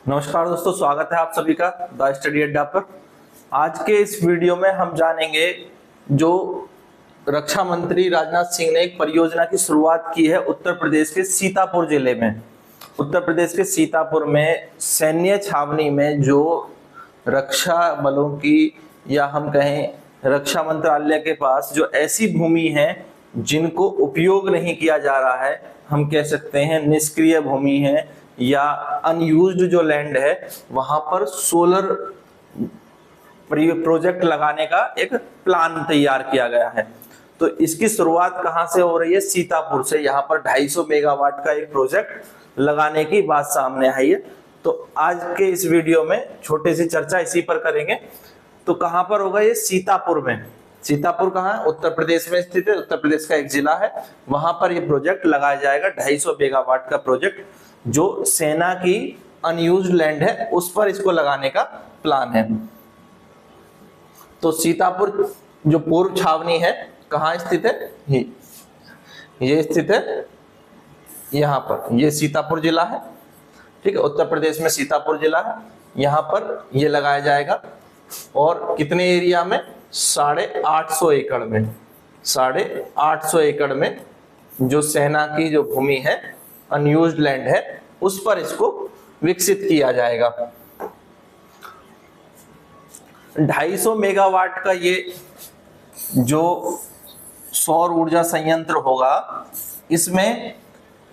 नमस्कार दोस्तों, स्वागत है आप सभी का द स्टडी अड्डा पर। आज के इस वीडियो में हम जानेंगे जो रक्षा मंत्री राजनाथ सिंह ने एक परियोजना की शुरुआत की है उत्तर प्रदेश के सीतापुर जिले में। उत्तर प्रदेश के सीतापुर में सैन्य छावनी में जो रक्षा बलों की या हम कहें रक्षा मंत्रालय के पास जो ऐसी भूमि है जिनको उपयोग नहीं किया जा रहा है, हम कह सकते हैं निष्क्रिय भूमि है या अनयूज्ड जो लैंड है, वहां पर सोलर प्रोजेक्ट लगाने का एक प्लान तैयार किया गया है। तो इसकी शुरुआत कहां से हो रही है? सीतापुर से। यहाँ पर 250 मेगावाट का एक प्रोजेक्ट लगाने की बात सामने आई है। तो आज के इस वीडियो में छोटी सी चर्चा इसी पर करेंगे। तो कहां पर होगा ये? सीतापुर में। सीतापुर कहाँ है? उत्तर प्रदेश में स्थित है। उत्तर प्रदेश का एक जिला है, वहां पर ये प्रोजेक्ट लगाया जाएगा। 250 मेगावाट का प्रोजेक्ट जो सेना की अनयूज्ड लैंड है उस पर इसको लगाने का प्लान है। तो सीतापुर जो पूर्व छावनी है कहाँ स्थित है? ये स्थित है यहाँ पर। ये सीतापुर जिला है, ठीक है। उत्तर प्रदेश में सीतापुर जिला है, यहाँ पर ये लगाया जाएगा। और कितने एरिया में? 850 एकड़ में। 850 एकड़ में जो सेना की जो भूमि है, अनयूज्ड लैंड है, उस पर इसको विकसित किया जाएगा। 250 मेगावाट का ये जो सौर ऊर्जा संयंत्र होगा, इसमें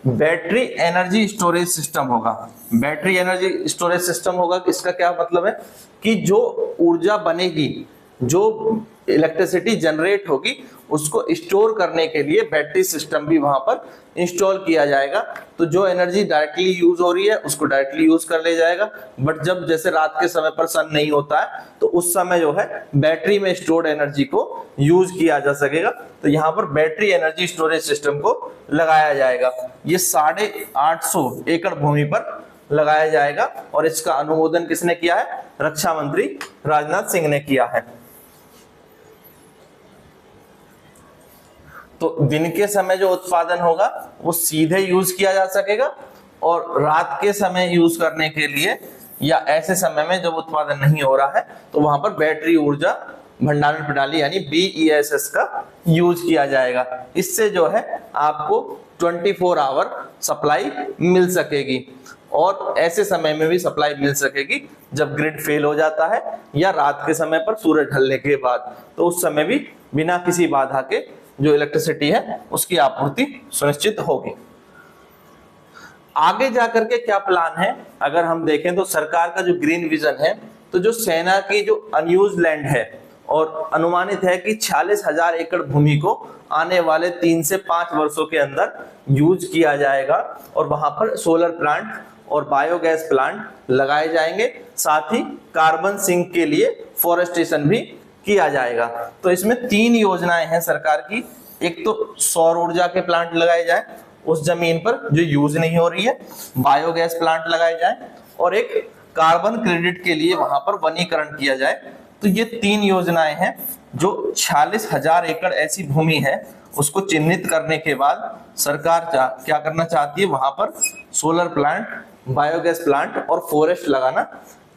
बैटरी एनर्जी स्टोरेज सिस्टम होगा। बैटरी एनर्जी स्टोरेज सिस्टम होगा, इसका क्या मतलब है कि जो ऊर्जा बनेगी, जो इलेक्ट्रिसिटी जनरेट होगी, उसको स्टोर करने के लिए बैटरी सिस्टम भी वहां पर इंस्टॉल किया जाएगा। तो जो एनर्जी डायरेक्टली यूज हो रही है उसको डायरेक्टली यूज कर ले जाएगा, बट जब जैसे रात के समय पर सन नहीं होता है तो उस समय जो है बैटरी में स्टोर्ड एनर्जी को यूज किया जा सकेगा। तो यहाँ पर बैटरी एनर्जी स्टोरेज सिस्टम को लगाया जाएगा। ये 850 एकड़ भूमि पर लगाया जाएगा और इसका अनुमोदन किसने किया है? रक्षा मंत्री राजनाथ सिंह ने किया है। तो दिन के समय जो उत्पादन होगा वो सीधे यूज किया जा सकेगा, और रात के समय यूज करने के लिए या ऐसे समय में जब उत्पादन नहीं हो रहा है तो वहां पर बैटरी ऊर्जा भंडारण प्रणाली यानी BESS का यूज किया जाएगा। इससे जो है आपको 24 आवर सप्लाई मिल सकेगी, और ऐसे समय में भी सप्लाई मिल सकेगी जब ग्रिड फेल हो जाता है या रात के समय पर सूरज ढलने के बाद। तो उस समय भी बिना किसी बाधा के जो इलेक्ट्रिसिटी है उसकी आपूर्ति सुनिश्चित होगी। आगे जाकर के क्या प्लान है अगर हम देखें तो सरकार का जो ग्रीन विजन है, तो जो सेना की जो अनयूज्ड लैंड है, और अनुमानित है कि 46,000 एकड़ भूमि को आने वाले 3 से 5 वर्षों के अंदर यूज किया जाएगा, और वहां पर सोलर प्लांट और बायोगैस प्लांट लगाए जाएंगे। साथ ही कार्बन सिंक के लिए फॉरेस्टेशन भी किया जाएगा। तो इसमें 3 योजनाएं हैं सरकार की। एक तो सौर ऊर्जा के प्लांट लगाए जाए उस जमीन पर जो यूज नहीं हो रही है, बायोगैस प्लांट लगाए जाए, और एक कार्बन क्रेडिट के लिए वहां पर वनीकरण किया जाए। तो ये 3 योजनाएं हैं जो 46,000 एकड़ ऐसी भूमि है उसको चिन्हित करने के बाद सरकार क्या करना चाहती है, वहां पर सोलर प्लांट, बायोगैस प्लांट और फॉरेस्ट लगाना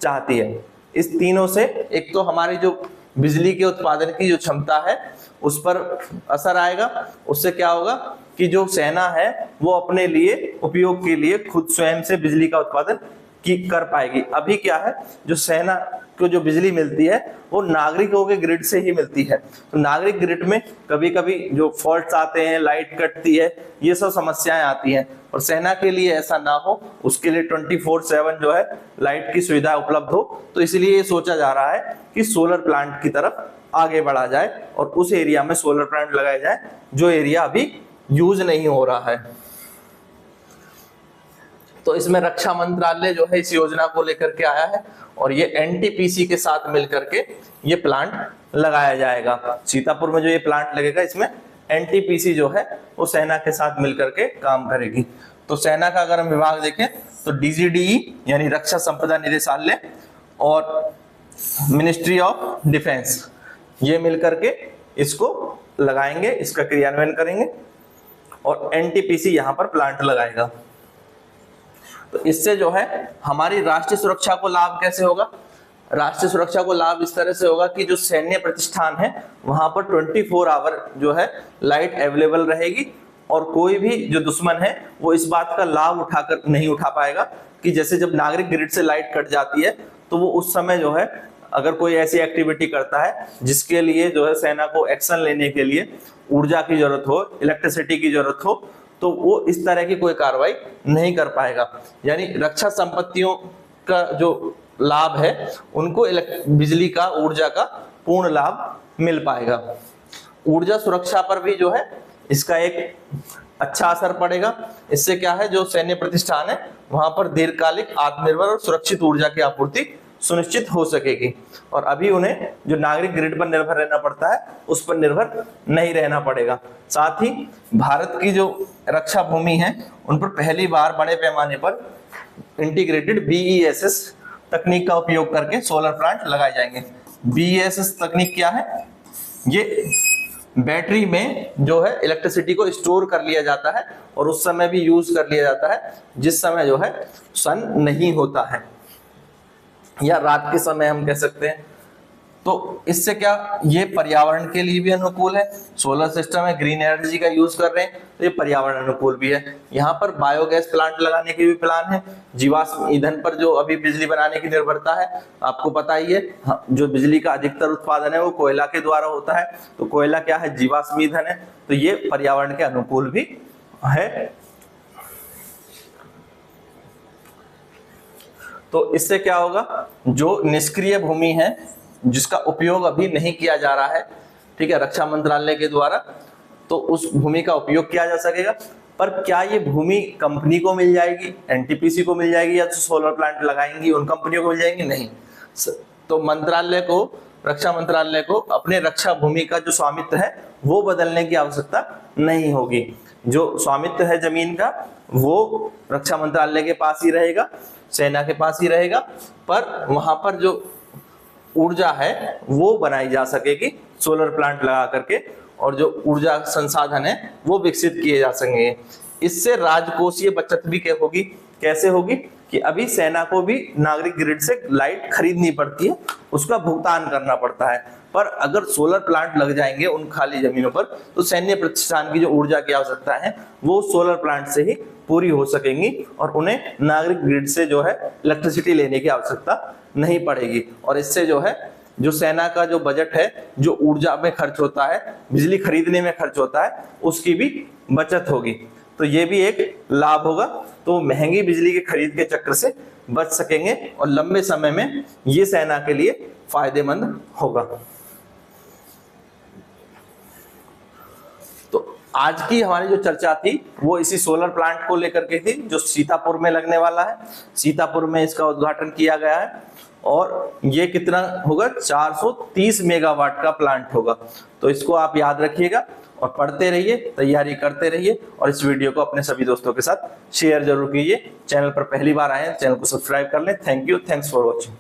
चाहती है। इस तीनों से एक तो हमारी जो बिजली के उत्पादन की जो क्षमता है उस पर असर आएगा। उससे क्या होगा कि जो सेना है वो अपने लिए उपयोग के लिए खुद स्वयं से बिजली का उत्पादन कर पाएगी। अभी क्या है, जो सेना को जो बिजली मिलती है वो नागरिकों के ग्रिड से ही मिलती है। तो नागरिक ग्रिड में कभी कभी जो फॉल्ट्स आते हैं, लाइट कटती है, ये सब समस्याएं आती हैं, और सेना के लिए ऐसा ना हो उसके लिए 24/7 जो है लाइट की सुविधा उपलब्ध हो। तो इसलिए ये सोचा जा रहा है कि सोलर प्लांट की तरफ आगे बढ़ा जाए और उस एरिया में सोलर प्लांट लगाए जाए जो एरिया अभी यूज नहीं हो रहा है। तो इसमें रक्षा मंत्रालय जो है इस योजना को लेकर के आया है, और ये NTPC के साथ मिलकर के ये प्लांट लगाया जाएगा। सीतापुर में जो ये प्लांट लगेगा इसमें NTPC जो है वो सेना के साथ मिलकर के काम करेगी। तो सेना का अगर हम विभाग देखें तो DGDE यानी रक्षा संपदा निदेशालय और मिनिस्ट्री ऑफ डिफेंस, ये मिलकर के इसको लगाएंगे, इसका क्रियान्वयन करेंगे, और NTPC यहाँ पर प्लांट लगाएगा। तो इससे जो है हमारी राष्ट्रीय सुरक्षा को लाभ कैसे होगा? राष्ट्रीय सुरक्षा को लाभ इस तरह से होगा कि जो सैन्य प्रतिष्ठान है वहां पर 24 आवर जो है लाइट अवेलेबल रहेगी और कोई भी जो दुश्मन है वो इस बात का लाभ उठाकर नहीं उठा पाएगा कि जैसे जब नागरिक ग्रिड से लाइट कट जाती है तो वो उस समय जो है अगर कोई ऐसी एक्टिविटी करता है जिसके लिए जो है सेना को एक्शन लेने के लिए ऊर्जा की जरूरत हो, इलेक्ट्रिसिटी की जरूरत हो, तो वो इस तरह की कोई कार्रवाई नहीं कर पाएगा। यानी रक्षा संपत्तियों का जो लाभ है उनको बिजली का, ऊर्जा का पूर्ण लाभ मिल पाएगा। ऊर्जा सुरक्षा पर भी जो है इसका एक अच्छा असर पड़ेगा। इससे क्या है, जो सैन्य प्रतिष्ठान है वहां पर दीर्घकालिक आत्मनिर्भर और सुरक्षित ऊर्जा की आपूर्ति सुनिश्चित हो सकेगी और अभी उन्हें जो नागरिक ग्रिड पर निर्भर रहना पड़ता है उस पर निर्भर नहीं रहना पड़ेगा। साथ ही भारत की जो रक्षा भूमि है उन पर पहली बार बड़े पैमाने पर इंटीग्रेटेड BESS तकनीक का उपयोग करके सोलर प्लांट लगाए जाएंगे। BESS तकनीक क्या है? ये बैटरी में जो है इलेक्ट्रिसिटी को स्टोर कर लिया जाता है और उस समय भी यूज कर लिया जाता है जिस समय जो है सन नहीं होता है या रात के समय हम कह सकते हैं। तो इससे क्या, ये पर्यावरण के लिए भी अनुकूल है। सोलर सिस्टम है, ग्रीन एनर्जी का यूज कर रहे हैं तो ये पर्यावरण अनुकूल भी है। यहाँ पर बायोगैस प्लांट लगाने के भी प्लान है। जीवाश्म ईंधन पर जो अभी बिजली बनाने की निर्भरता है आपको पता ही है, जो बिजली का अधिकतर उत्पादन है वो कोयला के द्वारा होता है। तो कोयला क्या है? जीवाश्म ईंधन है। तो ये पर्यावरण के अनुकूल भी है। तो इससे क्या होगा, जो निष्क्रिय भूमि है जिसका उपयोग अभी नहीं किया जा रहा है, ठीक है, रक्षा मंत्रालय के द्वारा, तो उस भूमि का उपयोग किया जा सकेगा। पर क्या ये भूमि कंपनी को मिल जाएगी, NTPC को मिल जाएगी या तो सोलर प्लांट लगाएंगी उन कंपनियों को मिल जाएंगी? नहीं। तो मंत्रालय को, रक्षा मंत्रालय को अपने रक्षा भूमि का जो स्वामित्व है वो बदलने की आवश्यकता नहीं होगी। जो स्वामित्व है जमीन का वो रक्षा मंत्रालय के पास ही रहेगा, सेना के पास ही रहेगा, पर वहां पर जो ऊर्जा है वो बनाई जा सकेगी सोलर प्लांट लगा करके और जो ऊर्जा संसाधन है वो विकसित किए जा सकेंगे। इससे राजकोषीय बचत भी क्या होगी? कैसे होगी कि अभी सेना को भी नागरिक ग्रिड से लाइट खरीदनी पड़ती है, उसका भुगतान करना पड़ता है। पर अगर सोलर प्लांट लग जाएंगे उन खाली जमीनों पर तो सैन्य प्रतिष्ठान की जो ऊर्जा की आवश्यकता है वो सोलर प्लांट से ही पूरी हो सकेंगी और उन्हें नागरिक ग्रिड से जो है इलेक्ट्रिसिटी लेने की आवश्यकता नहीं पड़ेगी। और इससे जो है, जो सेना का जो बजट है, जो ऊर्जा में खर्च होता है, बिजली खरीदने में खर्च होता है, उसकी भी बचत होगी। तो ये भी एक लाभ होगा। तो महंगी बिजली के खरीद के चक्र से बच सकेंगे और लंबे समय में ये सेना के लिए फायदेमंद होगा। तो आज की हमारी जो चर्चा थी वो इसी सोलर प्लांट को लेकर के थी जो सीतापुर में लगने वाला है। सीतापुर में इसका उद्घाटन किया गया है और ये कितना होगा? 430 मेगावाट का प्लांट होगा। तो इसको आप याद रखिएगा और पढ़ते रहिए, तैयारी करते रहिए और इस वीडियो को अपने सभी दोस्तों के साथ शेयर जरूर कीजिए। चैनल पर पहली बार आए हैं, चैनल को सब्सक्राइब कर लें। Thank you, thanks for watching.